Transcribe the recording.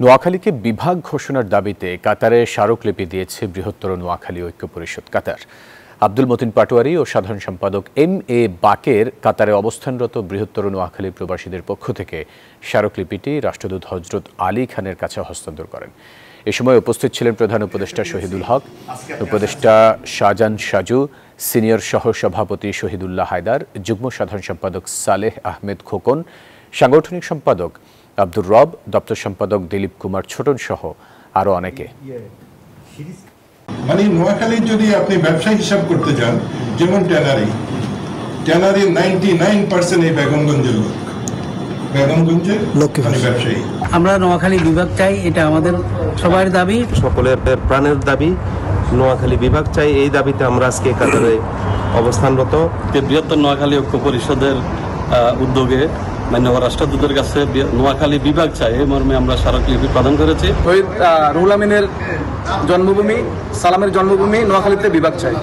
নোয়াখালীকে বিভাগ ঘোষণার দাবিতে কাতারে স্মারকলিপি দিয়েছে বৃহত্তর নোয়াখালী ঐক্য পরিষদ কাতার। আব্দুল মতিন পাটোয়ারি ও সাধারণ সম্পাদক এম.এ. বাকের কাতারে অবস্থানরত বৃহত্তর নোয়াখালী প্রবাসীদের পক্ষ থেকে স্মারকলিপিটি রাষ্ট্রদূত হজরত আলী খানের কাছে হস্তান্তর করেন। এ সময় উপস্থিত ছিলেন প্রধান উপদেষ্টা শহীদুল হক, উপদেষ্টা শাহজাহান সাজু, সিনিয়র সহ সভাপতি শহীদুল্লাহ হায়দার, যুগ্ম সাধারণ সম্পাদক সালেহ আহমেদ খোকন, সাংগঠনিক সম্পাদক আব্দুর রব, দপ্তর সম্পাদক দিলীপ কুমার ছোটন সহ আরো অনেকে। মানে নোয়াখালীর যদি আপনি ব্যবসা হিসাব করতে যান, যেমন ট্যানারি 99% এই বেগমগঞ্জের লোক, বেগমগঞ্জের ব্যবসায়ী। আমরা নোয়াখালী বিভাগ চাই, এটা আমাদের সবার দাবি, সকলের প্রাণের দাবি। নোয়াখালী বিভাগ চাই, এই দাবিতে আমরা আজকে কাতারে অবস্থানরত। বৃহত্তর নোয়াখালী ঐক্য পরিষদের উদ্যোগে মাননীয় রাষ্ট্রদূতের কাছে নোয়াখালী বিভাগ চাই এই মর্মে আমরা স্মারকলিপি প্রদান করেছি। শহীদ রুহুল আমিনের জন্মভূমি, সালামের জন্মভূমি নোয়াখালীতে বিভাগ চাই।